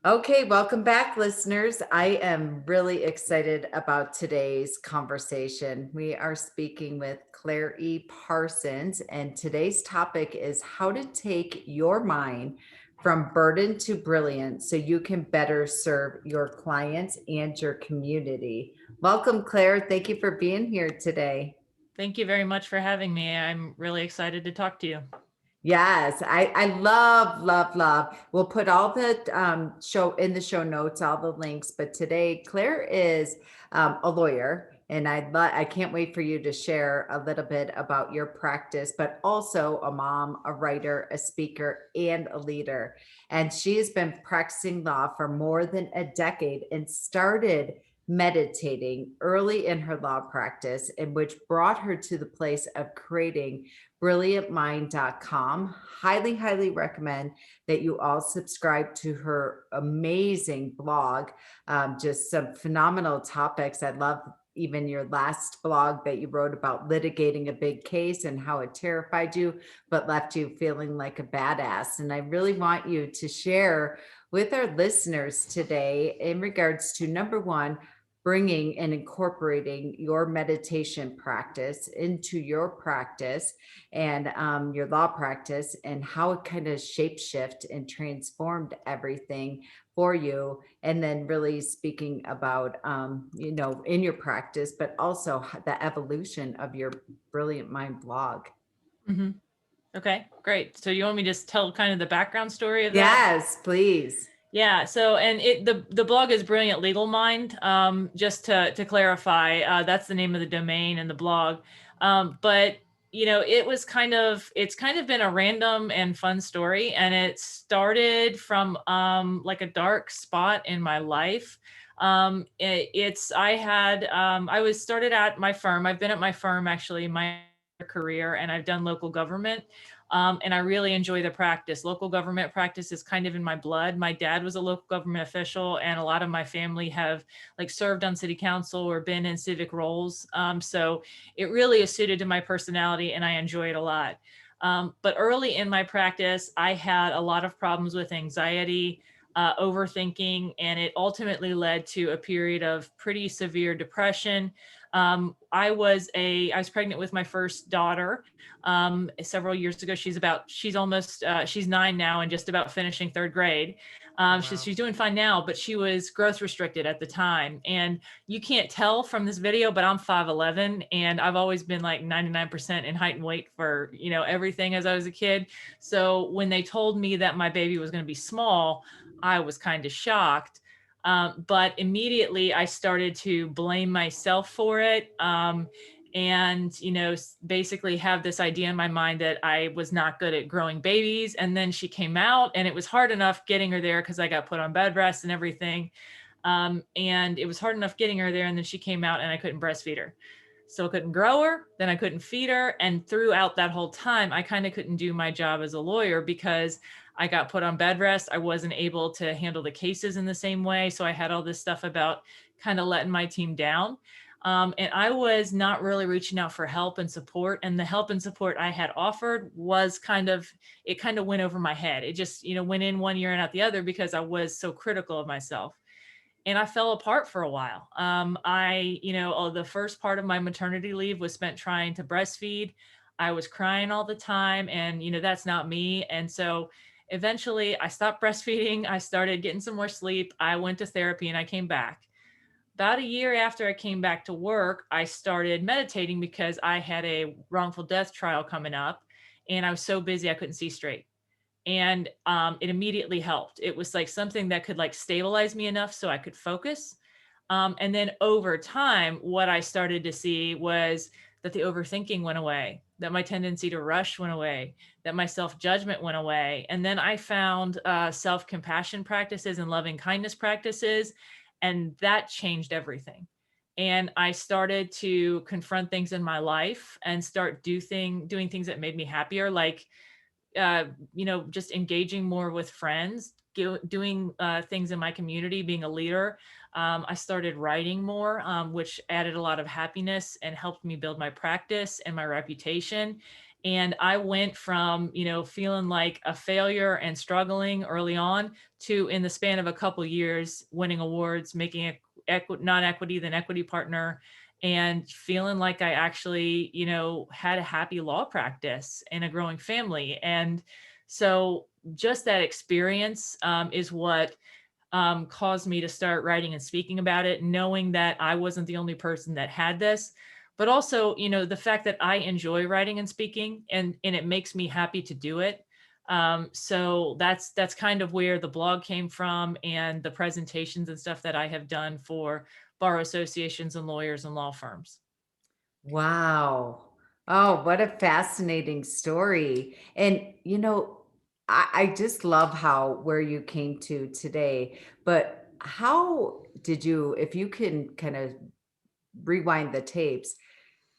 Okay, welcome back, listeners. I am really excited about today's conversation. We are speaking with Claire E. Parsons, and today's topic is how to take your mind from burden to brilliance so you can better serve your clients and your community. Welcome, Claire. Thank you for being here today. Thank you very much for having me. I'm really excited to talk to you. Yes, I love, love, love. We'll put all the show in the show notes, all the links. But today, Claire is a lawyer, and I can't wait for you to share a little bit about your practice, but also a mom, a writer, a speaker, and a leader. And she has been practicing law for more than a decade and started meditating early in her law practice, and which brought her to the place of creating brilliantmind.com. Highly, highly recommend that you all subscribe to her amazing blog. Just some phenomenal topics. I love even your last blog that you wrote about litigating a big case and how it terrified you, but left you feeling like a badass. And I really want you to share with our listeners today in regards to number one, bringing and incorporating your meditation practice into your practice and your law practice, and how it kind of shapeshift and transformed everything for you. And then really speaking about, in your practice, but also the evolution of your Brilliant Mind blog. hmm Okay, great. So you want me to just tell kind of the background story of that? Yes, please. Yeah. So and the blog is Brilliant Legal Mind. Just to clarify, that's the name of the domain and the blog. But it's kind of been a random and fun story, and it started from like a dark spot in my life. I was started at my firm. I've been at my firm actually my career, and I've done local government. And I really enjoy the practice. Local government practice is kind of in my blood. My dad was a local government official, and a lot of my family have like served on city council or been in civic roles. So it really is suited to my personality, and I enjoy it a lot. But early in my practice, I had a lot of problems with anxiety, overthinking, and it ultimately led to a period of pretty severe depression. I was pregnant with my first daughter several years ago. She's 9 now and just about finishing third grade. Wow. She's doing fine now, but she was growth restricted at the time. And you can't tell from this video, but I'm 5'11", and I've always been like 99% in height and weight for, everything as I was a kid. So when they told me that my baby was going to be small, I was kind of shocked. But immediately I started to blame myself for it. And basically have this idea in my mind that I was not good at growing babies. And then she came out, and it was hard enough getting her there because I got put on bed rest and everything. And it was hard enough getting her there, and then she came out and I couldn't breastfeed her. So I couldn't grow her, then I couldn't feed her. And throughout that whole time, I kind of couldn't do my job as a lawyer because I got put on bed rest. I wasn't able to handle the cases in the same way. So I had all this stuff about kind of letting my team down. And I was not really reaching out for help and support. And the help and support I had offered was it kind of went over my head. It just, went in one ear and out the other because I was so critical of myself. And I fell apart for a while. The first part of my maternity leave was spent trying to breastfeed. I was crying all the time, and that's not me. And so eventually I stopped breastfeeding. I started getting some more sleep. I went to therapy, and I came back. About a year after I came back to work, I started meditating because I had a wrongful death trial coming up, and I was so busy I couldn't see straight. And it immediately helped. It was like something that could like stabilize me enough so I could focus. And then over time, what I started to see was that the overthinking went away, that my tendency to rush went away, that my self judgment went away. And then I found self compassion practices and loving kindness practices, and that changed everything. And I started to confront things in my life and start doing things that made me happier, like just engaging more with friends, doing things in my community, being a leader. I started writing more, which added a lot of happiness and helped me build my practice and my reputation. And I went from, feeling like a failure and struggling early on to, in the span of a couple years, winning awards, making a non-equity, then equity partner, and feeling like I actually, had a happy law practice and a growing family. And so just that experience is what caused me to start writing and speaking about it, knowing that I wasn't the only person that had this, but also, the fact that I enjoy writing and speaking, and it makes me happy to do it. So that's kind of where the blog came from, and the presentations and stuff that I have done for bar associations and lawyers and law firms. Wow. Oh, what a fascinating story. And, I just love how where you came to today, but how did you, if you can kind of rewind the tapes,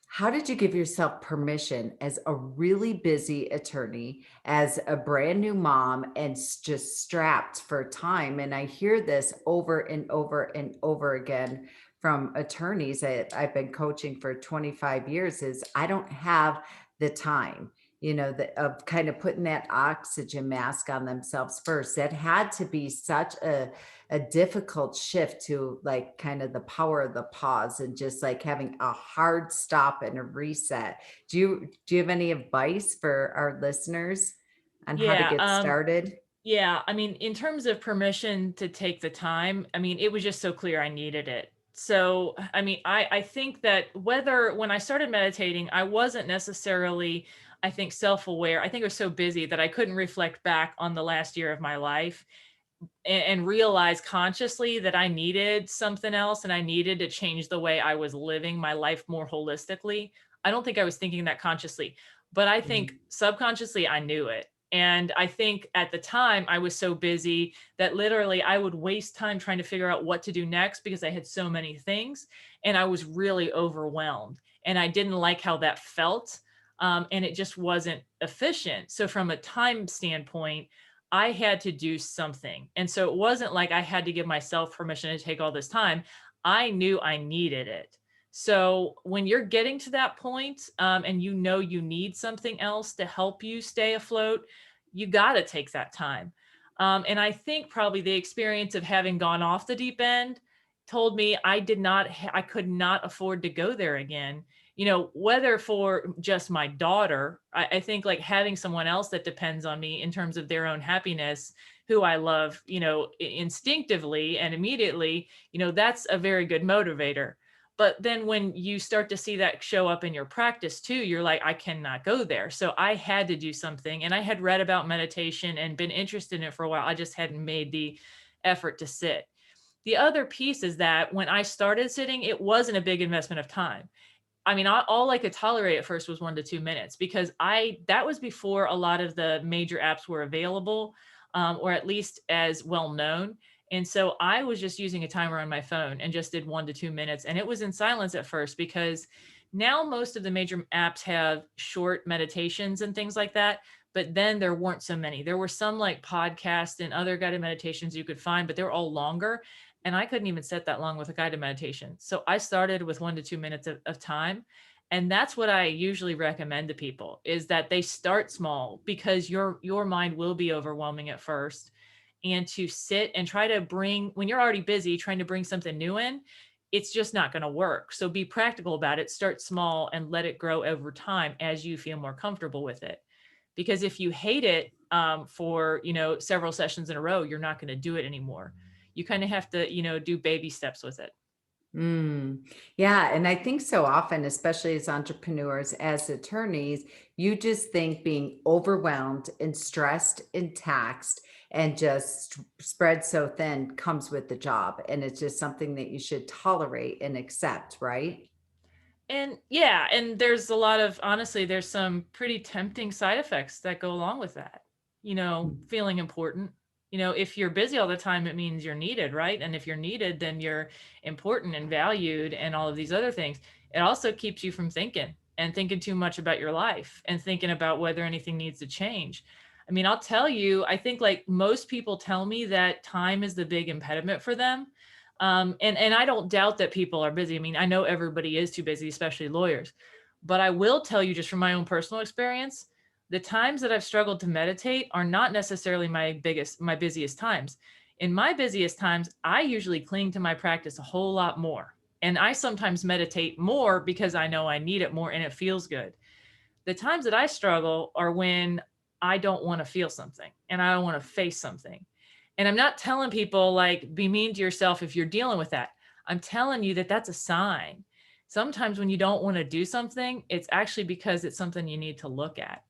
how did you give yourself permission as a really busy attorney, as a brand new mom, and just strapped for time? And I hear this over and over and over again from attorneys that I've been coaching for 25 years is I don't have the time, of kind of putting that oxygen mask on themselves first. That had to be such a difficult shift to like kind of the power of the pause and just like having a hard stop and a reset. Do you have any advice for our listeners on how to Yeah. get started? Yeah, I mean, in terms of permission to take the time, I mean, it was just so clear I needed it. So, I mean, I think that whether when I started meditating, I wasn't necessarily, I think, self-aware. I think I was so busy that I couldn't reflect back on the last year of my life and realize consciously that I needed something else and I needed to change the way I was living my life more holistically. I don't think I was thinking that consciously, but I think Mm. subconsciously I knew it. And I think at the time I was so busy that literally I would waste time trying to figure out what to do next because I had so many things and I was really overwhelmed and I didn't like how that felt. And it just wasn't efficient. So, from a time standpoint, I had to do something. And so it wasn't like I had to give myself permission to take all this time. I knew I needed it. So when you're getting to that point, and you need something else to help you stay afloat, you got to take that time. And I think probably the experience of having gone off the deep end told me I could not afford to go there again. Whether for just my daughter, I think like having someone else that depends on me in terms of their own happiness, who I love, instinctively and immediately, that's a very good motivator. But then when you start to see that show up in your practice too, you're like, I cannot go there. So I had to do something. And I had read about meditation and been interested in it for a while. I just hadn't made the effort to sit. The other piece is that when I started sitting, it wasn't a big investment of time. I mean, all I could tolerate at first was 1 to 2 minutes because that was before a lot of the major apps were available, or at least as well known. And so I was just using a timer on my phone and just did 1 to 2 minutes. And it was in silence at first because now most of the major apps have short meditations and things like that. But then there weren't so many. There were some like podcasts and other guided meditations you could find, but they were all longer. And I couldn't even sit that long with a guided meditation. So I started with 1 to 2 minutes of time. And that's what I usually recommend to people is that they start small because your mind will be overwhelming at first. And to sit and try to bring, when you're already busy trying to bring something new in, it's just not going to work. So be practical about it. Start small and let it grow over time as you feel more comfortable with it. Because if you hate it for several sessions in a row, you're not going to do it anymore. You kind of have to do baby steps with it. Mm. Yeah. And I think so often, especially as entrepreneurs, as attorneys, you just think being overwhelmed and stressed and taxed and just spread so thin comes with the job. And it's just something that you should tolerate and accept, right? And yeah, and there's a lot of, honestly, there's some pretty tempting side effects that go along with that. Feeling important. If you're busy all the time, it means you're needed, right? And if you're needed, then you're important and valued and all of these other things. It also keeps you from thinking and thinking too much about your life and thinking about whether anything needs to change. I mean, I'll tell you, I think like most people tell me that time is the big impediment for them. And I don't doubt that people are busy. I mean, I know everybody is too busy, especially lawyers. But I will tell you just from my own personal experience, the times that I've struggled to meditate are not necessarily my busiest times. In my busiest times, I usually cling to my practice a whole lot more. And I sometimes meditate more because I know I need it more and it feels good. The times that I struggle are when I don't want to feel something and I don't want to face something. And I'm not telling people like be mean to yourself if you're dealing with that. I'm telling you that that's a sign. Sometimes when you don't want to do something, it's actually because it's something you need to look at.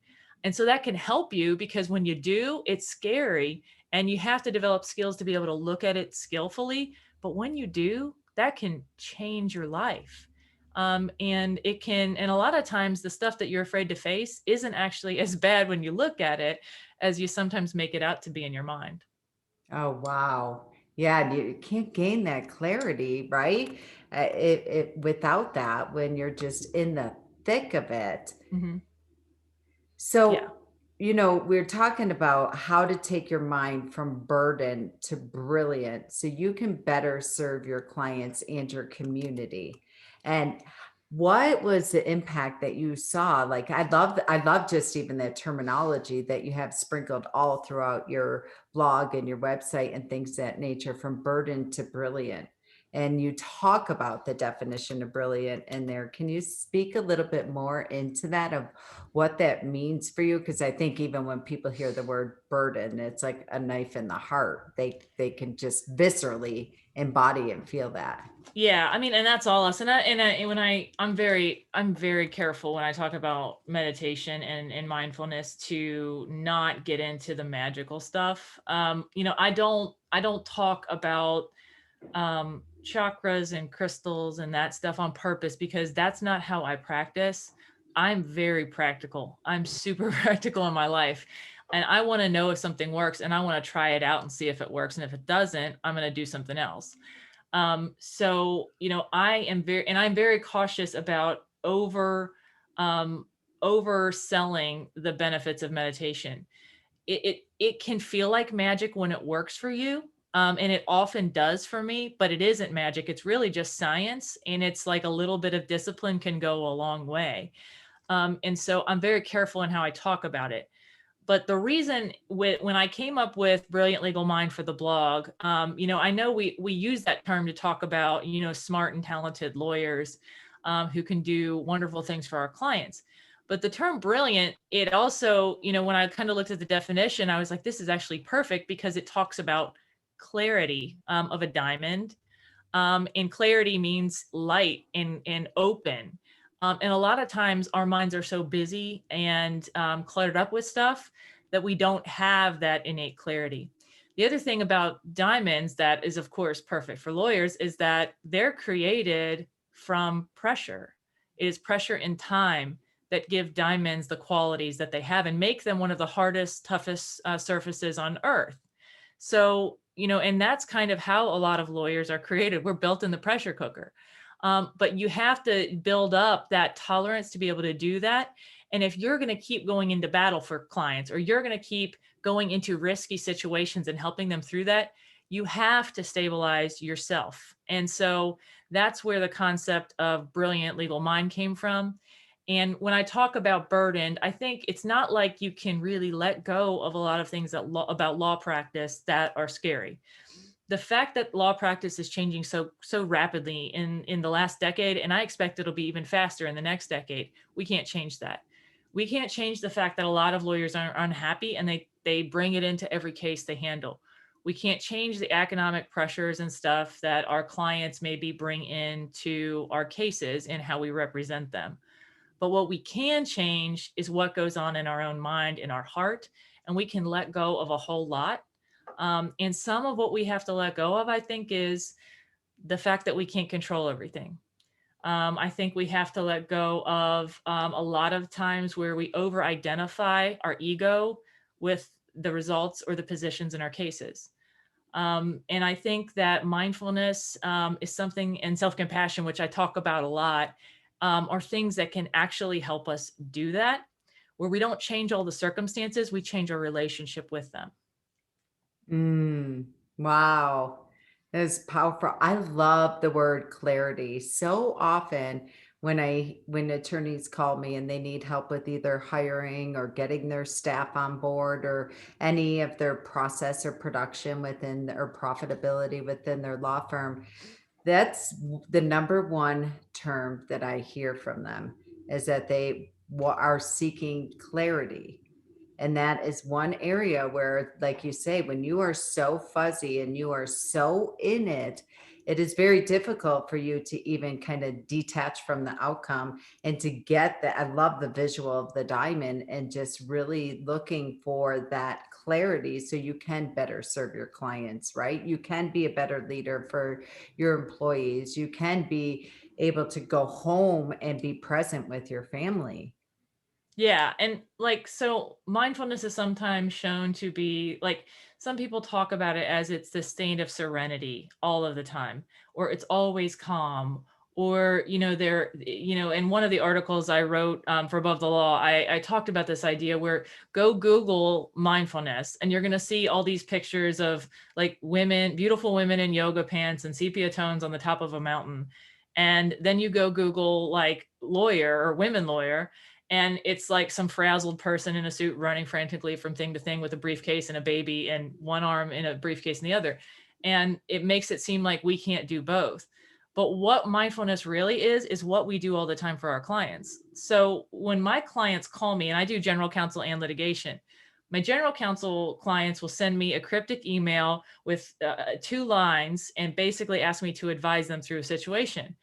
And so that can help you because when you do, it's scary and you have to develop skills to be able to look at it skillfully. But when you do, that can change your life. And it can, and a lot of times the stuff that you're afraid to face isn't actually as bad when you look at it as you sometimes make it out to be in your mind. Oh, wow. Yeah, and you can't gain that clarity, right? Without that, when you're just in the thick of it. Hmm. Yeah. So, we're talking about how to take your mind from burden to brilliant so you can better serve your clients and your community. And what was the impact that you saw? Like I love just even the terminology that you have sprinkled all throughout your blog and your website and things of that nature, from burden to brilliant. And you talk about the definition of brilliant in there. Can you speak a little bit more into that of what that means for you? Because I think even when people hear the word burden, it's like a knife in the heart. They can just viscerally embody and feel that. Yeah, I mean, and that's all us. And when I'm very careful when I talk about meditation and mindfulness to not get into the magical stuff. I don't talk about chakras and crystals and that stuff on purpose because that's not how I practice. I'm very practical. I'm super practical in my life. And I want to know if something works and I want to try it out and see if it works. And if it doesn't, I'm going to do something else. I'm very cautious about um, overselling the benefits of meditation. It can feel like magic when it works for you. And it often does for me, but it isn't magic. It's really just science. And it's like a little bit of discipline can go a long way. And so I'm very careful in how I talk about it. But the reason when I came up with Brilliant Legal Mind for the blog, I know we use that term to talk about, smart and talented lawyers who can do wonderful things for our clients. But the term brilliant, it also, when I kind of looked at the definition, I was like, this is actually perfect because it talks about clarity of a diamond. And clarity means light and open. And a lot of times our minds are so busy and cluttered up with stuff that we don't have that innate clarity. The other thing about diamonds that is, of course, perfect for lawyers is that they're created from pressure. It is pressure and time that give diamonds the qualities that they have and make them one of the hardest, toughest surfaces on earth. So, and that's kind of how a lot of lawyers are created. We're built in the pressure cooker. But you have to build up that tolerance to be able to do that. And if you're going to keep going into battle for clients or you're going to keep going into risky situations and helping them through that, you have to stabilize yourself. And so that's where the concept of brilliant legal mind came from. And when I talk about burdened, I think it's not like you can really let go of a lot of things about law practice that are scary. The fact that law practice is changing so rapidly in the last decade, and I expect it'll be even faster in the next decade, we can't change that. We can't change the fact that a lot of lawyers are unhappy and they bring it into every case they handle. We can't change the economic pressures and stuff that our clients maybe bring into our cases and how we represent them. But what we can change is what goes on in our own mind, in our heart, and we can let go of a whole lot. And some of what we have to let go of, I think, is the fact that we can't control everything. I think we have to let go of a lot of times where we over identify our ego with the results or the positions in our cases. And I think that mindfulness is something, and self compassion, which I talk about a lot, are things that can actually help us do that, where we don't change all the circumstances, we change our relationship with them. Mm, wow. That is powerful. I love the word clarity. So often when attorneys call me and they need help with either hiring or getting their staff on board or any of their process or production within or profitability within their law firm. That's the number one term that I hear from them, is that they are seeking clarity. And that is one area where, like you say, when you are so fuzzy and you are so in it, it is very difficult for you to even kind of detach from the outcome and to get that. I love the visual of the diamond and just really looking for that clarity so you can better serve your clients, right? You can be a better leader for your employees. You can be able to go home and be present with your family. Yeah. And like, so mindfulness is sometimes shown to be like, some people talk about it as it's the state of serenity all of the time, or it's always calm, or, in one of the articles I wrote for Above the Law, I talked about this idea where go Google mindfulness and you're going to see all these pictures of like women, beautiful women in yoga pants and sepia tones on the top of a mountain. And then you go Google like lawyer or women lawyer, and it's like some frazzled person in a suit running frantically from thing to thing with a briefcase and a baby and one arm in a briefcase in the other. And it makes it seem like we can't do both. But what mindfulness really is what we do all the time for our clients. So when my clients call me, and I do general counsel and litigation, my general counsel clients will send me a cryptic email with 2 lines and basically ask me to advise them through a situation.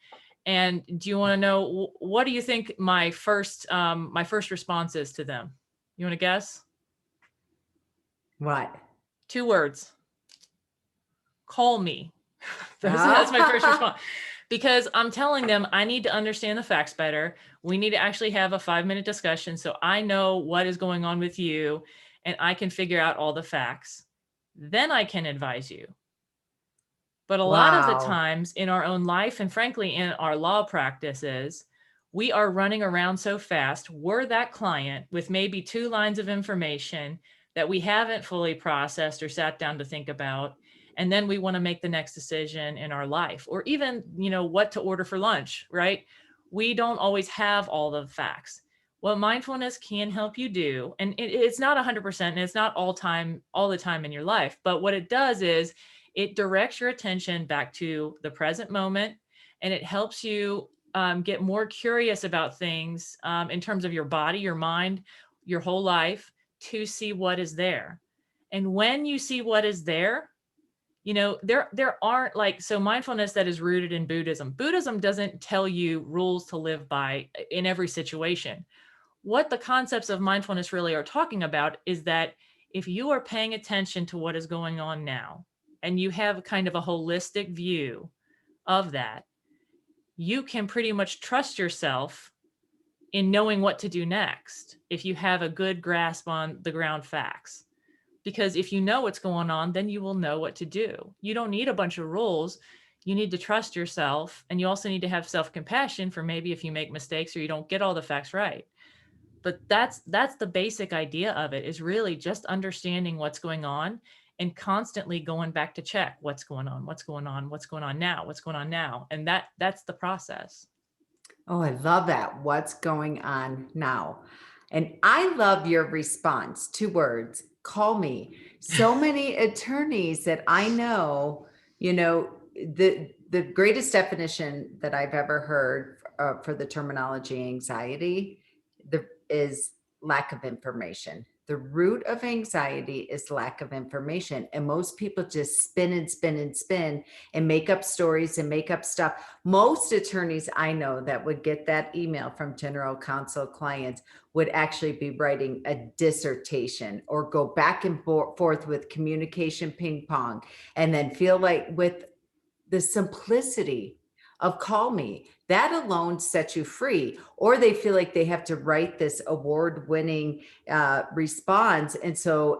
And do you want to know, what do you think my first response is to them? You want to guess? What? 2 words. Call me. That's my first response. Because I'm telling them I need to understand the facts better. We need to actually have a 5-minute discussion so I know what is going on with you and I can figure out all the facts. Then I can advise you. But a lot of the Wow. times in our own life, and frankly, in our law practices, we are running around so fast. We're that client with maybe 2 lines of information that we haven't fully processed or sat down to think about. And then we want to make the next decision in our life, or even, what to order for lunch, right? We don't always have all the facts. What mindfulness can help you do, and it's not 100% and it's not all the time in your life, but what it does is it directs your attention back to the present moment, and it helps you get more curious about things in terms of your body, your mind, your whole life, to see what is there. And when you see what is there, there aren't like, so mindfulness that is rooted in Buddhism. Buddhism doesn't tell you rules to live by in every situation. What the concepts of mindfulness really are talking about is that if you are paying attention to what is going on now, and you have kind of a holistic view of that, you can pretty much trust yourself in knowing what to do next if you have a good grasp on the ground facts. Because if you know what's going on, then you will know what to do. You don't need a bunch of rules. You need to trust yourself. And you also need to have self-compassion for maybe if you make mistakes or you don't get all the facts right. But that's the basic idea of it, is really just understanding what's going on and constantly going back to check what's going on, what's going on, what's going on now, what's going on now. And that's the process. Oh, I love that. What's going on now? And I love your response. 2 words, call me. So many attorneys that I know, the greatest definition that I've ever heard for the terminology anxiety is lack of information. The root of anxiety is lack of information. And most people just spin and spin and spin and make up stories and make up stuff. Most attorneys I know that would get that email from general counsel clients would actually be writing a dissertation or go back and forth with communication ping pong, and then feel like with the simplicity of call me, that alone sets you free. Or they feel like they have to write this award-winning response, and so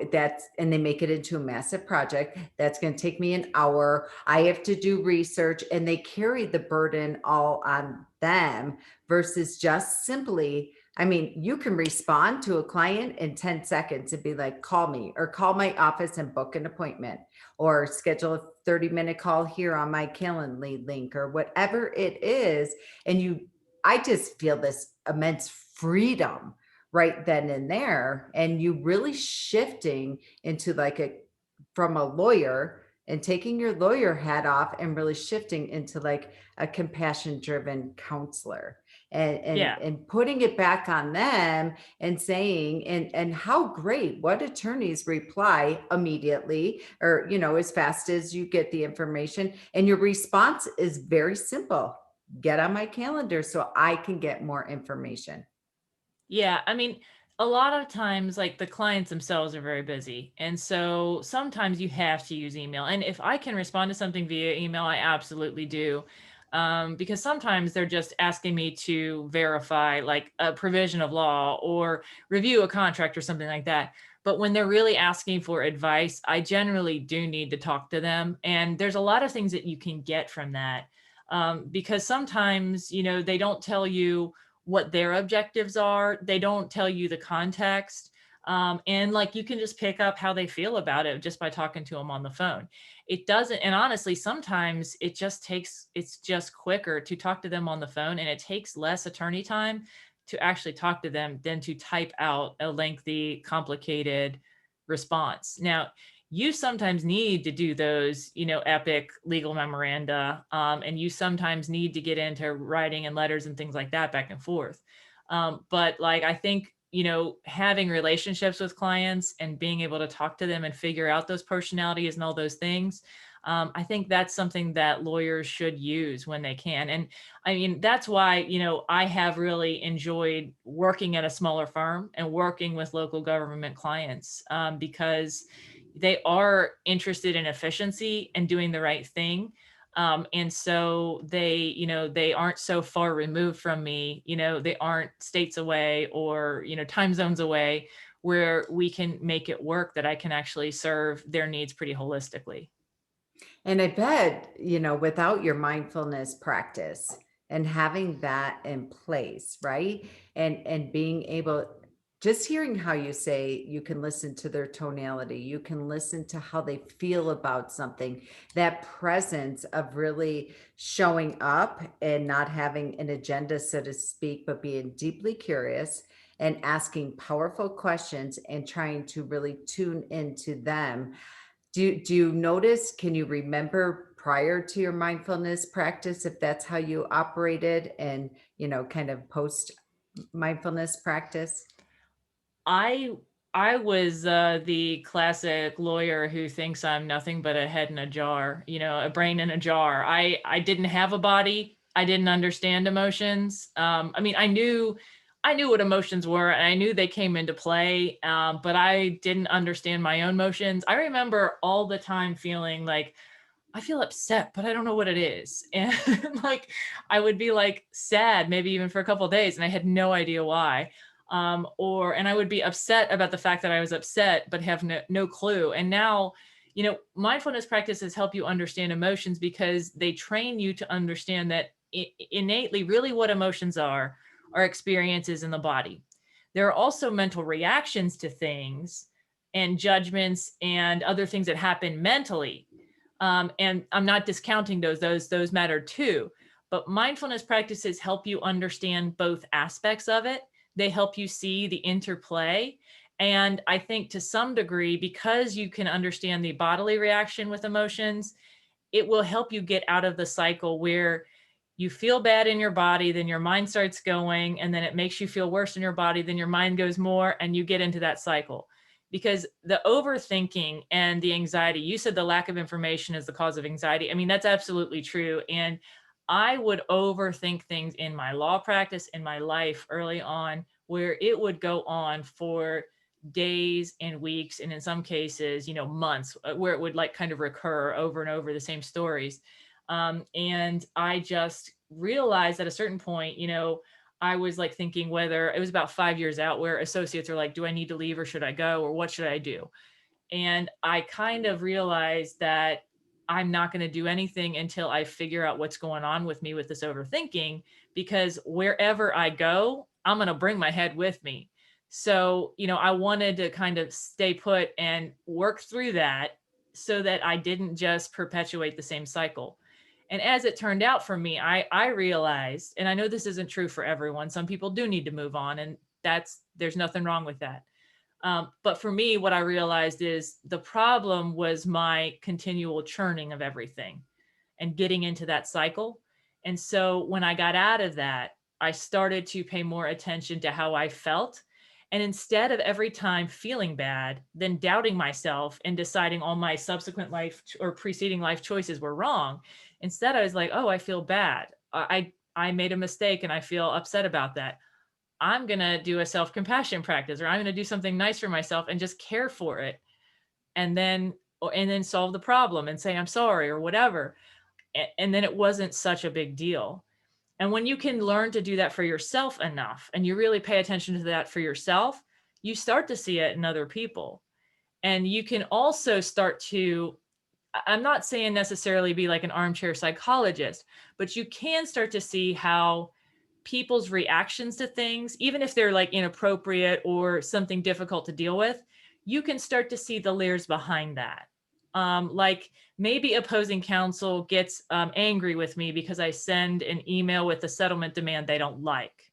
and they make it into a massive project that's going to take me an hour. I have to do research, and they carry the burden all on them versus just simply, I mean, you can respond to a client in 10 seconds and be like, call me, or call my office and book an appointment, or schedule a 30-minute call here on my Calendly link, or whatever it is. And I just feel this immense freedom right then and there. And you really shifting into like a from a lawyer and taking your lawyer hat off and really shifting into like a compassion driven counselor Yeah. and putting it back on them and saying and how great what attorneys reply immediately or as fast as you get the information and your response is very simple: get on my calendar so I can get more information. Yeah, I mean, a lot of times, like the clients themselves are very busy. And so sometimes you have to use email. And if I can respond to something via email, I absolutely do. Because sometimes they're just asking me to verify like a provision of law or review a contract or something like that. But when they're really asking for advice, I generally do need to talk to them. And there's a lot of things that you can get from that. Because sometimes, they don't tell you what their objectives are. They don't tell you the context. And like you can just pick up how they feel about it just by talking to them on the phone. It doesn't, and honestly, sometimes it's just quicker to talk to them on the phone and it takes less attorney time to actually talk to them than to type out a lengthy, complicated response. Now, you sometimes need to do those, epic legal memoranda, and you sometimes need to get into writing and letters and things like that back and forth. But like, I think, having relationships with clients and being able to talk to them and figure out those personalities and all those things, I think that's something that lawyers should use when they can. And I mean, that's why, I have really enjoyed working at a smaller firm and working with local government clients, because they are interested in efficiency and doing the right thing. And so they aren't so far removed from me, they aren't states away or, time zones away where we can make it work that I can actually serve their needs pretty holistically. And I bet, without your mindfulness practice and having that in place, right? And being able just hearing how you say you can listen to their tonality, you can listen to how they feel about something, that presence of really showing up and not having an agenda, so to speak, but being deeply curious and asking powerful questions and trying to really tune into them. Do you notice, can you remember prior to your mindfulness practice if that's how you operated and, kind of post mindfulness practice? I I was the classic lawyer who thinks I'm nothing but a head in a jar, a brain in a jar. I didn't have a body. I didn't understand emotions. I mean, I knew what emotions were, and I knew they came into play, but I didn't understand my own emotions. I remember all the time feeling like I feel upset, but I don't know what it is. And like I would be like sad, maybe even for a couple of days, and I had no idea why. And I would be upset about the fact that I was upset, but have no clue. And now, mindfulness practices help you understand emotions because they train you to understand that innately, really what emotions are experiences in the body. There are also mental reactions to things and judgments and other things that happen mentally, and I'm not discounting those matter too. But mindfulness practices help you understand both aspects of it. They help you see the interplay. And I think to some degree, because you can understand the bodily reaction with emotions, it will help you get out of the cycle where you feel bad in your body, then your mind starts going, and then it makes you feel worse in your body, then your mind goes more, and you get into that cycle. Because the overthinking and the anxiety, you said the lack of information is the cause of anxiety. I mean, that's absolutely true. And I would overthink things in my law practice, in my life early on, where it would go on for days and weeks, and in some cases, months, where it would like kind of recur over and over the same stories. And I just realized at a certain point, I was like thinking whether it was about 5 years out where associates are like, do I need to leave or should I go or what should I do? And I kind of realized that I'm not going to do anything until I figure out what's going on with me with this overthinking, because wherever I go, I'm going to bring my head with me. So, I wanted to kind of stay put and work through that so that I didn't just perpetuate the same cycle. And as it turned out for me, I realized, and I know this isn't true for everyone, some people do need to move on, and there's nothing wrong with that. But for me, what I realized is the problem was my continual churning of everything and getting into that cycle. And so when I got out of that, I started to pay more attention to how I felt. And instead of every time feeling bad, then doubting myself and deciding all my subsequent life or preceding life choices were wrong, instead I was like, oh, I feel bad. I made a mistake and I feel upset about that. I'm going to do a self-compassion practice, or I'm going to do something nice for myself and just care for it. And then solve the problem and say, I'm sorry or whatever. And then it wasn't such a big deal. And when you can learn to do that for yourself enough, and you really pay attention to that for yourself, you start to see it in other people. And you can also start to, I'm not saying necessarily be like an armchair psychologist, but you can start to see how people's reactions to things, even if they're like inappropriate or something difficult to deal with, you can start to see the layers behind that. Like maybe opposing counsel gets angry with me because I send an email with a settlement demand they don't like.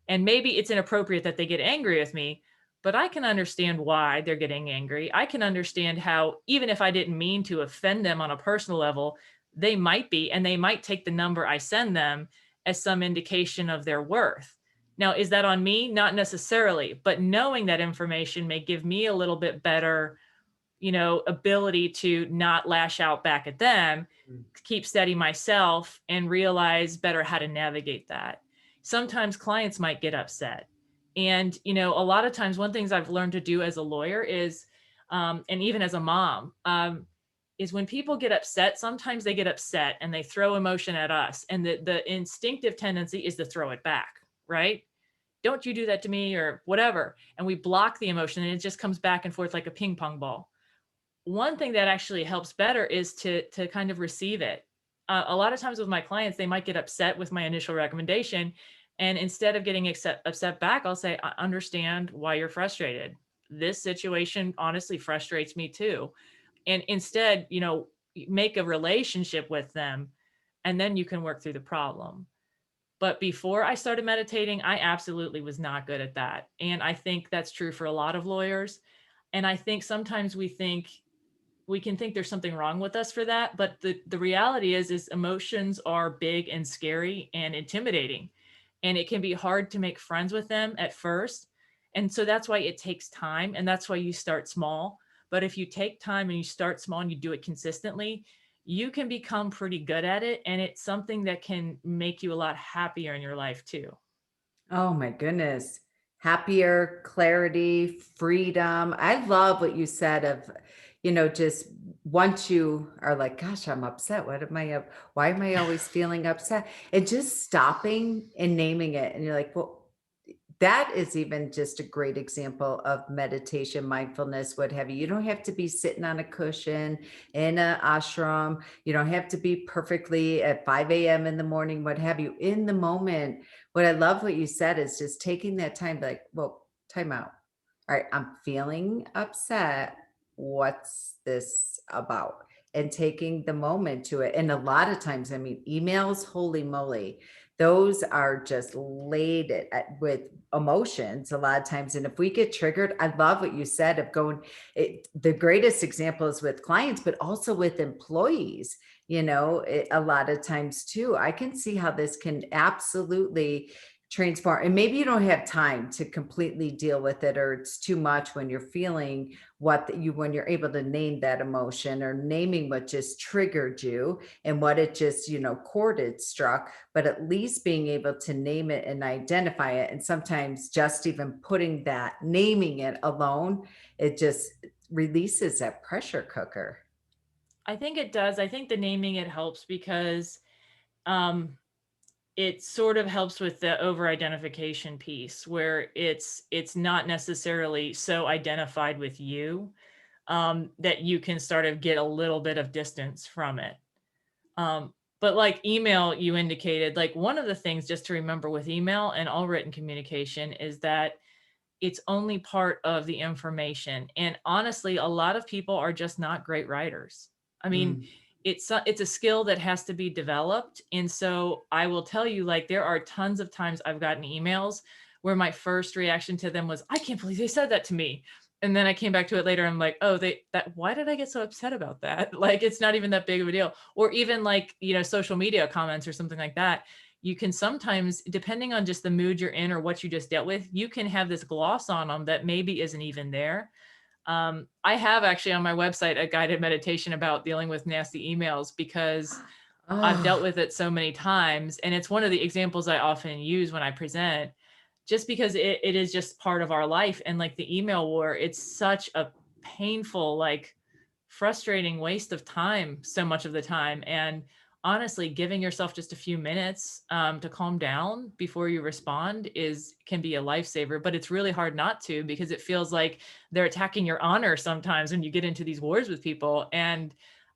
And maybe it's inappropriate that they get angry with me, but I can understand why they're getting angry. I can understand how, even if I didn't mean to offend them on a personal level, they might be, and they might take the number I send them as some indication of their worth. Now, is that on me? Not necessarily, but knowing that information may give me a little bit better, ability to not lash out back at them, keep steady myself, and realize better how to navigate that. Sometimes clients might get upset. And, a lot of times, one things I've learned to do as a lawyer is, and even as a mom, is when people get upset, sometimes they get upset and they throw emotion at us. And the instinctive tendency is to throw it back, right? Don't you do that to me or whatever. And we block the emotion and it just comes back and forth like a ping pong ball. One thing that actually helps better is to kind of receive it. A lot of times with my clients, they might get upset with my initial recommendation. And instead of getting upset back, I'll say, I understand why you're frustrated. This situation honestly frustrates me too. And instead, make a relationship with them, and then you can work through the problem. But before I started meditating, I absolutely was not good at that. And I think that's true for a lot of lawyers. And I think sometimes we can think there's something wrong with us for that. But the reality is emotions are big and scary and intimidating. And it can be hard to make friends with them at first. And so that's why it takes time. And that's why you start small. But if you take time and you start small and you do it consistently, you can become pretty good at it. And it's something that can make you a lot happier in your life too. Oh my goodness. Happier, clarity, freedom. I love what you said of, just once you are like, gosh, I'm upset. Why am I always feeling upset? And just stopping and naming it. And you're like, well, that is even just a great example of meditation, mindfulness, what have you. You don't have to be sitting on a cushion in an ashram. You don't have to be perfectly at 5 a.m. in the morning, what have you. In the moment, what I love what you said is just taking that time, like, well, time out. All right, I'm feeling upset. What's this about? And taking the moment to it. And a lot of times, I mean, emails, holy moly, those are just with emotions a lot of times. And if we get triggered, I love what you said of the greatest example is with clients, but also with employees, a lot of times too. I can see how this can absolutely transform. And maybe you don't have time to completely deal with it, or it's too much when you're feeling when you're able to name that emotion, or naming what just triggered you and what it just, chorded struck, but at least being able to name it and identify it. And sometimes just even putting that, naming it alone, it just releases that pressure cooker. I think it does. I think the naming it helps because um, it sort of helps with the over identification piece where it's not necessarily so identified with you that you can sort of get a little bit of distance from it. But like email, you indicated, like one of the things just to remember with email and all written communication is that it's only part of the information. And honestly, a lot of people are just not great writers. I mean, Mm. it's a skill that has to be developed. And so I will tell you, like, there are tons of times I've gotten emails where my first reaction to them was, I can't believe they said that to me. And then I came back to it later. I'm like, oh, why did I get so upset about that? Like, it's not even that big of a deal. Or even like, social media comments or something like that. You can sometimes, depending on just the mood you're in or what you just dealt with, you can have this gloss on them that maybe isn't even there. I have actually on my website a guided meditation about dealing with nasty emails because I've dealt Oh, with it so many times. And it's one of the examples I often use when I present, just because it is just part of our life. And like the email war, it's such a painful, like frustrating waste of time so much of the time. And honestly, giving yourself just a few minutes to calm down before you respond can be a lifesaver. But it's really hard not to, because it feels like they're attacking your honor sometimes when you get into these wars with people. And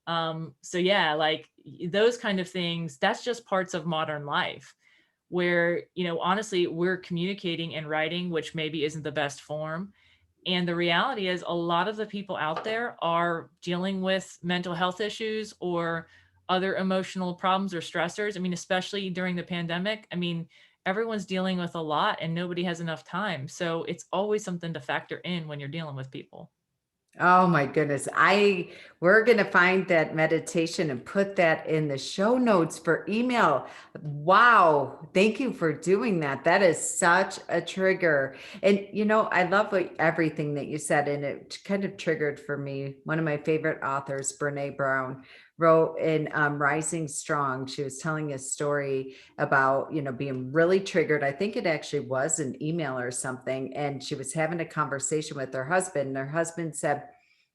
so yeah, like those kind of things, that's just parts of modern life where, honestly, we're communicating in writing, which maybe isn't the best form. And the reality is, a lot of the people out there are dealing with mental health issues or other emotional problems or stressors. I mean, especially during the pandemic, I mean, everyone's dealing with a lot and nobody has enough time. So it's always something to factor in when you're dealing with people. oh my goodness. We're going to find that meditation and put that in the show notes for email. Wow. Thank you for doing that. That is such a trigger. And I love everything that you said, and it kind of triggered for me. One of my favorite authors, Brene Brown, wrote in Rising Strong. She was telling a story about, being really triggered. I think it actually was an email or something. And she was having a conversation with her husband. And her husband said,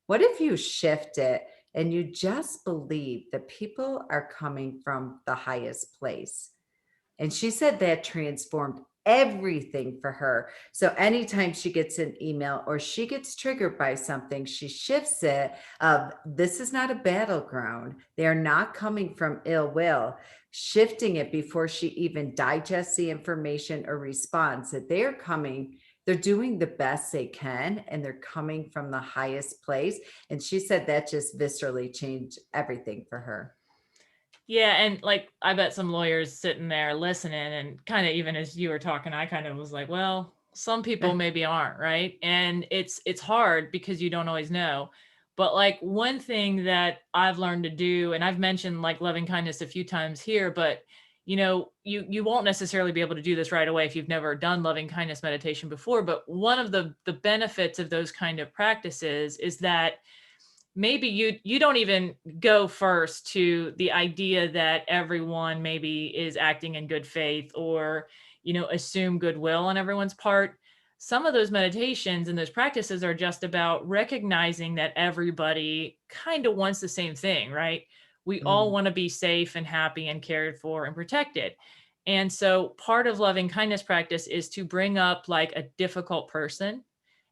what if you shift it and you just believe that people are coming from the highest place? And she said that transformed everything for her. So anytime she gets an email or she gets triggered by something, she shifts it of, this is not a battleground. They are not coming from ill will, shifting it before she even digests the information or responds, that they're doing the best they can and they're coming from the highest place. And she said that just viscerally changed everything for her. Yeah, and like I bet some lawyers sitting there listening and kind of, even as you were talking, I kind of was like, well, some people maybe aren't, right? And it's hard because you don't always know. But like one thing that I've learned to do, and I've mentioned like loving kindness a few times here, but you won't necessarily be able to do this right away if you've never done loving kindness meditation before. But one of the benefits of those kind of practices is that maybe you don't even go first to the idea that everyone maybe is acting in good faith, or assume goodwill on everyone's part. Some of those meditations and those practices are just about recognizing that everybody kind of wants the same thing, right? We all Mm. want to be safe and happy and cared for and protected. And so part of loving kindness practice is to bring up like a difficult person.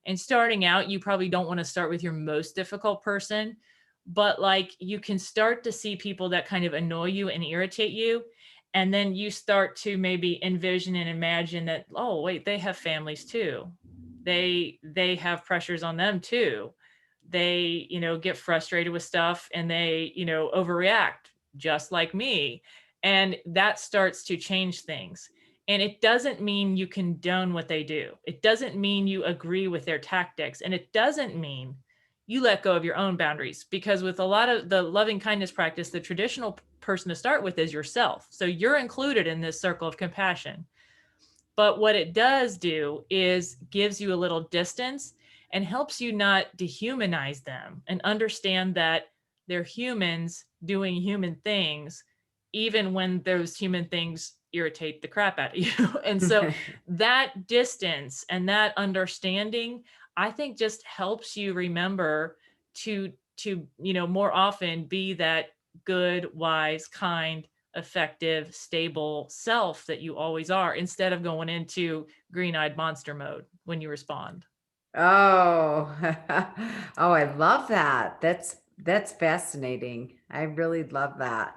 And starting out, you probably don't want to start with your most difficult person, but like you can start to see people that kind of annoy you and irritate you. And then you start to maybe envision and imagine that, oh, wait, they have families too. They have pressures on them too. They, get frustrated with stuff and they, overreact just like me. And that starts to change things. And it doesn't mean you condone what they do. It doesn't mean you agree with their tactics. And it doesn't mean you let go of your own boundaries, because with a lot of the loving kindness practice, the traditional person to start with is yourself. So you're included in this circle of compassion. But what it does do is gives you a little distance and helps you not dehumanize them and understand that they're humans doing human things, even when those human things irritate the crap out of you. And so that distance and that understanding, I think, just helps you remember to more often be that good, wise, kind, effective, stable self that you always are, instead of going into green-eyed monster mode when you respond. Oh, oh, I love that. That's fascinating. I really love that.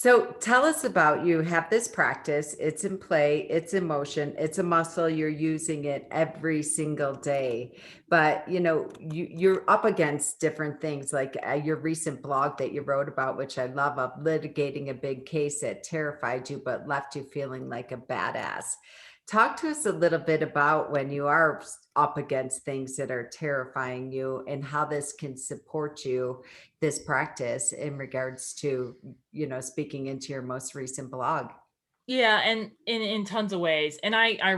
So tell us about you have this practice, it's in play, it's in motion, it's a muscle, you're using it every single day. But you're up against different things like your recent blog that you wrote about, which I love, of litigating a big case that terrified you but left you feeling like a badass. Talk to us a little bit about when you are up against things that are terrifying you and how this can support you, this practice, in regards to speaking into your most recent blog. Yeah, and in tons of ways. And I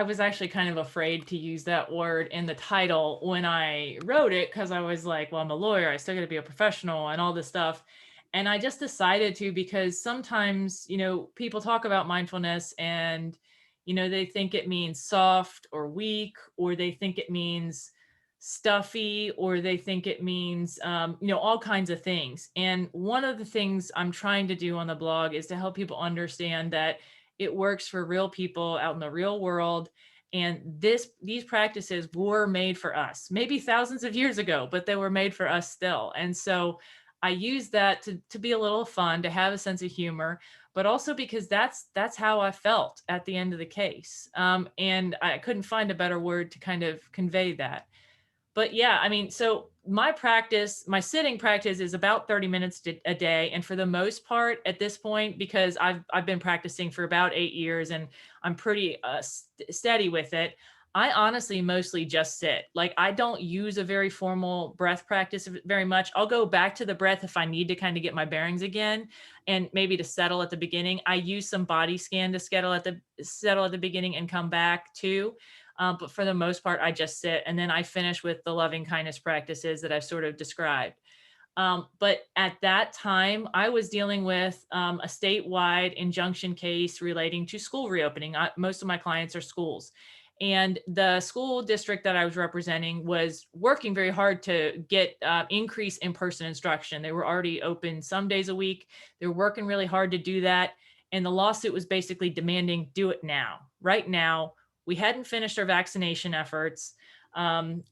was actually kind of afraid to use that word in the title when I wrote it, because I was like, well, I'm a lawyer, I still got to be a professional and all this stuff. And I just decided to, because sometimes, people talk about mindfulness and, they think it means soft or weak, or they think it means stuffy, or they think it means all kinds of things. And one of the things I'm trying to do on the blog is to help people understand that it works for real people out in the real world. And these practices were made for us, maybe thousands of years ago, but they were made for us still. And so I use that to be a little fun, to have a sense of humor, but also because that's how I felt at the end of the case. And I couldn't find a better word to kind of convey that. But yeah, I mean, so my sitting practice is about 30 minutes a day. And for the most part at this point, because I've been practicing for about 8 years and I'm pretty steady with it, I honestly mostly just sit. Like, I don't use a very formal breath practice very much. I'll go back to the breath if I need to kind of get my bearings again, and maybe to settle at the beginning. I use some body scan to settle at the beginning and come back too. But for the most part, I just sit, and then I finish with the loving kindness practices that I've sort of described. But at that time, I was dealing with a statewide injunction case relating to school reopening. Most of my clients are schools. And the school district that I was representing was working very hard to get increase in-person instruction. They were already open some days a week. They were working really hard to do that. And the lawsuit was basically demanding, do it now, right now. We hadn't finished our vaccination efforts. So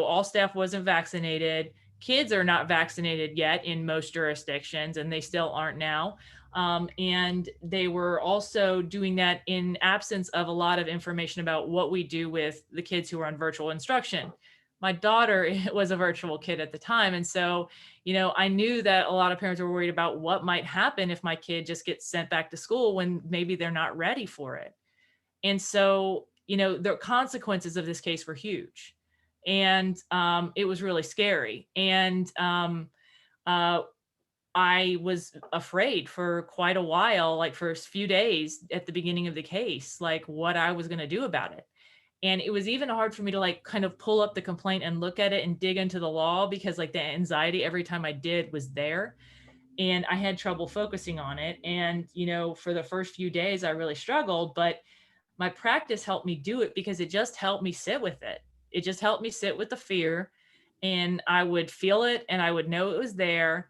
all staff wasn't vaccinated. Kids are not vaccinated yet in most jurisdictions, and they still aren't now. And they were also doing that in absence of a lot of information about what we do with the kids who are on virtual instruction. My daughter was a virtual kid at the time. And so, I knew that a lot of parents were worried about what might happen if my kid just gets sent back to school when maybe they're not ready for it. And so, the consequences of this case were huge. And it was really scary. And uh, I was afraid for quite a while, like for a few days at the beginning of the case, like what I was going to do about it. And it was even hard for me to like kind of pull up the complaint and look at it and dig into the law, because like the anxiety every time I did was there. And I had trouble focusing on it. And, for the first few days, I really struggled, but my practice helped me do it because it just helped me sit with it. It just helped me sit with the fear, and I would feel it and I would know it was there.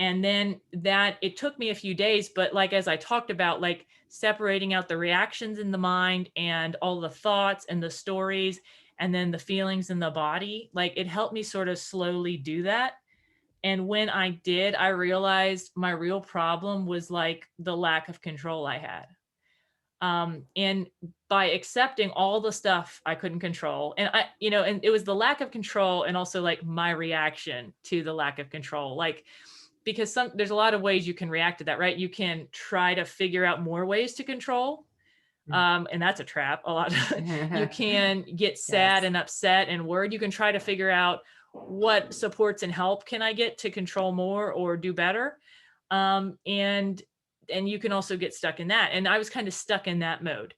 And then that it took me a few days, but like, as I talked about, like separating out the reactions in the mind and all the thoughts and the stories, and then the feelings in the body, like it helped me sort of slowly do that. And when I did, I realized my real problem was like the lack of control I had. And by accepting all the stuff I couldn't control, and and it was the lack of control, and also like my reaction to the lack of control, like, because there's a lot of ways you can react to that, right? You can try to figure out more ways to control. And that's a trap a lot. You can get sad Yes. and upset and worried. You can try to figure out what supports and help can I get to control more or do better. And you can also get stuck in that. And I was kind of stuck in that mode.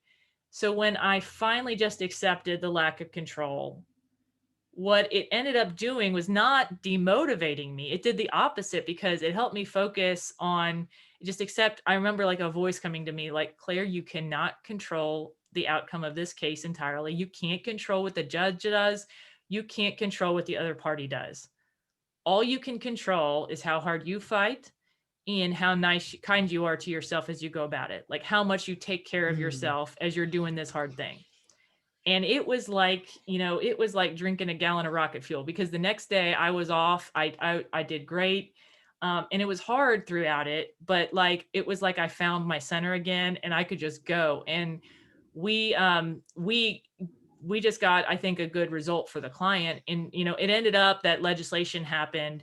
So when I finally just accepted the lack of control, what it ended up doing was not demotivating me. It did the opposite, because it helped me focus on just accept. I remember like a voice coming to me like, Claire, you cannot control the outcome of this case entirely. You can't control what the judge does. You can't control what the other party does. All you can control is how hard you fight and how kind you are to yourself as you go about it. Like how much you take care of Mm. yourself as you're doing this hard thing. And it was like, drinking a gallon of rocket fuel, because the next day I was off. I did great. And it was hard throughout it, but like, it was like I found my center again and I could just go. And we, um, we, we just got, I think, a good result for the client. And, it ended up that legislation happened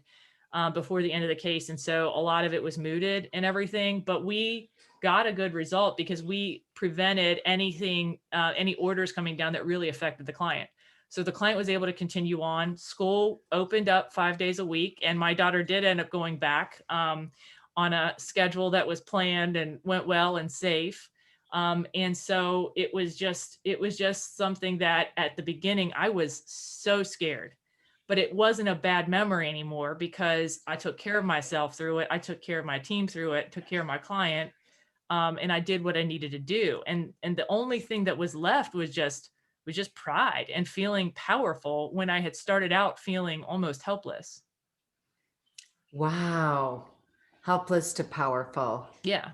before the end of the case. And so a lot of it was mooted and everything, but we got a good result because we prevented anything, any orders coming down that really affected the client. So the client was able to continue on. School opened up 5 days a week, and my daughter did end up going back on a schedule that was planned and went well and safe. And so it was just something that at the beginning I was so scared, but it wasn't a bad memory anymore because I took care of myself through it. I took care of my team through it, took care of my client, and I did what I needed to do. And the only thing that was left was just pride and feeling powerful when I had started out feeling almost helpless. Wow. Helpless to powerful. Yeah.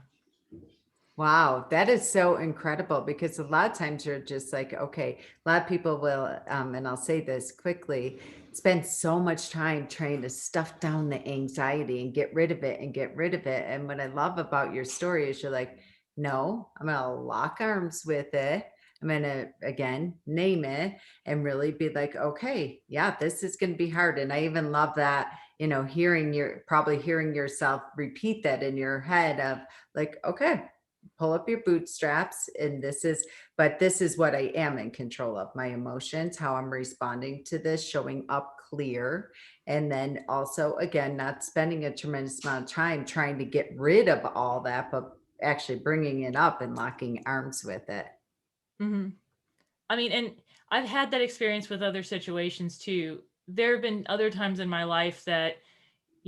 Wow, that is so incredible because a lot of times you're just like, okay, a lot of people will, and I'll say this quickly, spend so much time trying to stuff down the anxiety and get rid of it and get rid of it. And what I love about your story is you're like, no, I'm going to lock arms with it. I'm going to, again, name it and really be like, okay, yeah, this is going to be hard. And I even love that, probably hearing yourself repeat that in your head of like, okay, pull up your bootstraps, and this is what I am in control of: my emotions, how I'm responding to this, showing up clear. And then also, again, not spending a tremendous amount of time trying to get rid of all that, but actually bringing it up and locking arms with it. Hmm. I mean, and I've had that experience with other situations too. There have been other times in my life that,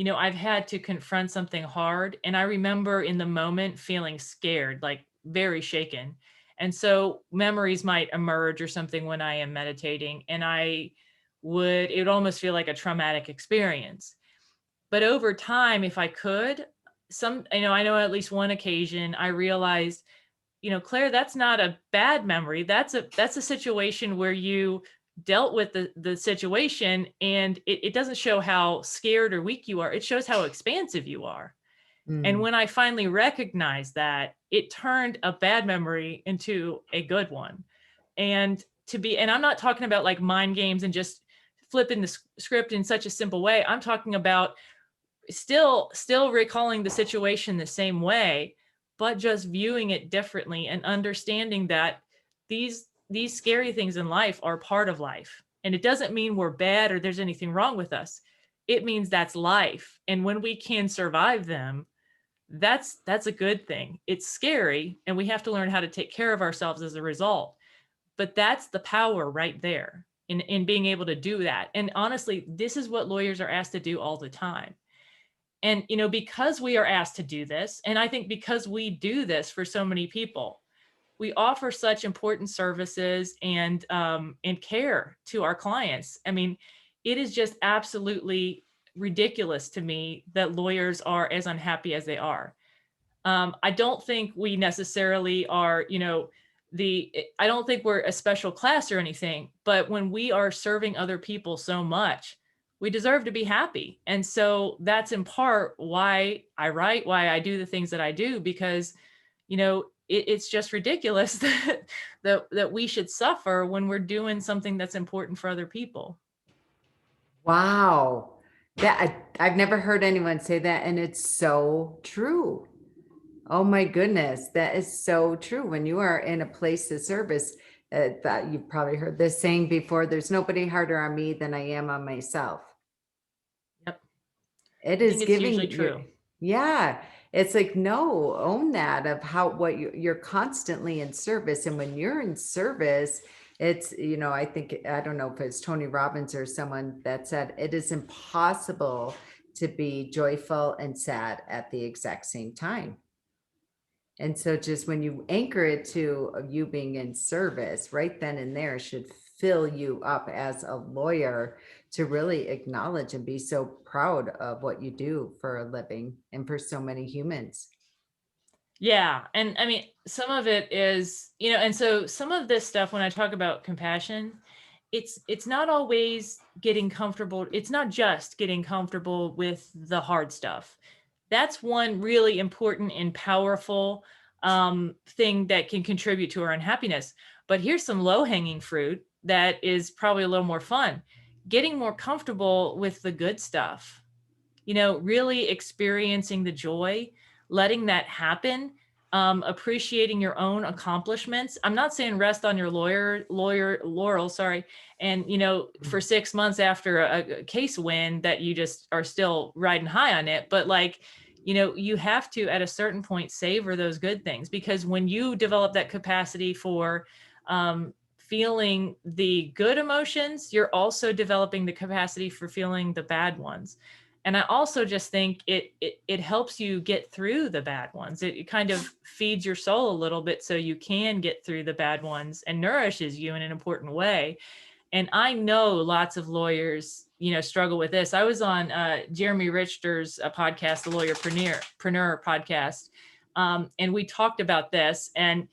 I've had to confront something hard. And I remember in the moment feeling scared, like very shaken. And so memories might emerge or something when I am meditating. And it would almost feel like a traumatic experience. But over time, if I could, I know at least one occasion I realized, Claire, that's not a bad memory. That's a situation where you dealt with the situation, and it doesn't show how scared or weak you are. It shows how expansive you are. And Mm. when I finally recognized that, it turned a bad memory into a good one. And I'm not talking about like mind games and just flipping the script in such a simple way. I'm talking about still recalling the situation the same way, but just viewing it differently and understanding that these scary things in life are part of life. And it doesn't mean we're bad or there's anything wrong with us. It means that's life. And when we can survive them, that's a good thing. It's scary and we have to learn how to take care of ourselves as a result. But that's the power right there in being able to do that. And honestly, this is what lawyers are asked to do all the time. And, because we are asked to do this, and I think because we do this for so many people, we offer such important services and care to our clients. I mean, it is just absolutely ridiculous to me that lawyers are as unhappy as they are. I don't think we necessarily are, I don't think we're a special class or anything, but when we are serving other people so much, we deserve to be happy. And so that's in part why I write, why I do the things that I do, because, it's just ridiculous that we should suffer when we're doing something that's important for other people. Wow. I've never heard anyone say that, and it's so true. Oh my goodness, that is so true. When you are in a place of service, that you've probably heard this saying before, there's nobody harder on me than I am on myself. Yep. It I think is it's usually giving your, true. yeah, it's like, no, own that of how, what you're constantly in service. And when you're in service, it's, I think, I don't know if it's Tony Robbins or someone that said, it is impossible to be joyful and sad at the exact same time. And so just when you anchor it to you being in service, right then and there should fill you up as a lawyer to really acknowledge and be so proud of what you do for a living and for so many humans. Yeah. And I mean, some of it is, and so some of this stuff, when I talk about compassion, it's not always getting comfortable. It's not just getting comfortable with the hard stuff. That's one really important and powerful thing that can contribute to our unhappiness. But here's some low hanging fruit that is probably a little more fun. Getting more comfortable with the good stuff, really experiencing the joy, letting that happen, appreciating your own accomplishments. I'm not saying rest on your lawyer laurel, sorry. And, for 6 months after a case win that you just are still riding high on it. But like, you have to, at a certain point, savor those good things, because when you develop that capacity for, feeling the good emotions, you're also developing the capacity for feeling the bad ones. And I also just think it helps you get through the bad ones. It kind of feeds your soul a little bit so you can get through the bad ones, and nourishes you in an important way. And I know lots of lawyers, struggle with this. I was on Jeremy Richter's podcast, the Lawyerpreneur podcast, and we talked about this. And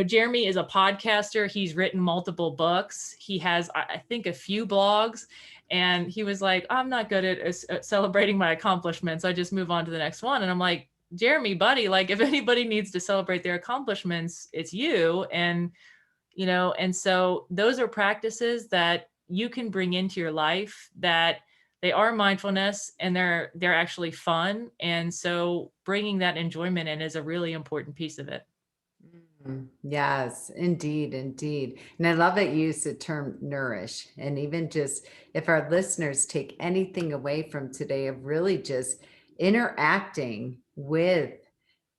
Jeremy is a podcaster. He's written multiple books. He has, I think, a few blogs. And he was like, I'm not good at celebrating my accomplishments. I just move on to the next one. And I'm like, Jeremy, buddy, like, if anybody needs to celebrate their accomplishments, it's you. And, and so those are practices that you can bring into your life, that they are mindfulness, and they're actually fun. And so bringing that enjoyment in is a really important piece of it. Yes, indeed, indeed. And I love that you use the term nourish. And even just if our listeners take anything away from today of really just interacting with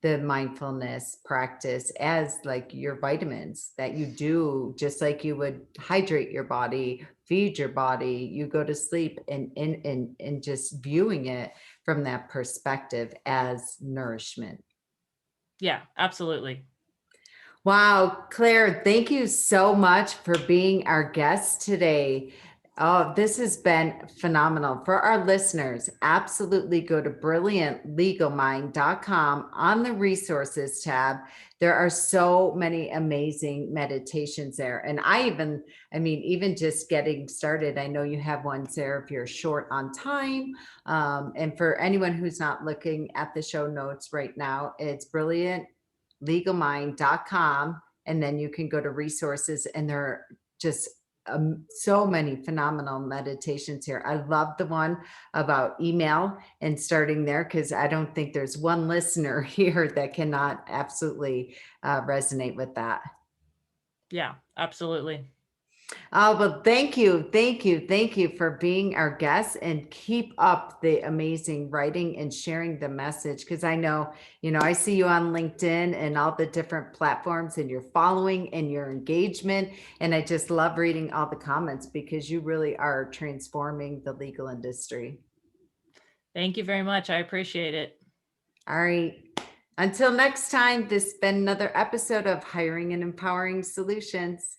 the mindfulness practice as like your vitamins that you do, just like you would hydrate your body, feed your body, you go to sleep, and just viewing it from that perspective as nourishment. Yeah, absolutely. Wow, Claire, thank you so much for being our guest today. Oh, this has been phenomenal. For our listeners, absolutely go to brilliantlegalmind.com on the resources tab. There are so many amazing meditations there. And even just getting started, I know you have ones there if you're short on time. And for anyone who's not looking at the show notes right now, it's brilliantlegalmind.com, and then you can go to resources, and there are just so many phenomenal meditations here. I love the one about email and starting there, because I don't think there's one listener here that cannot absolutely resonate with that. Yeah, absolutely. Oh, well, thank you. Thank you. Thank you for being our guest, and keep up the amazing writing and sharing the message. Cause I know, I see you on LinkedIn and all the different platforms, and your following and your engagement. And I just love reading all the comments, because you really are transforming the legal industry. Thank you very much. I appreciate it. All right. Until next time, this has been another episode of Hiring and Empowering Solutions.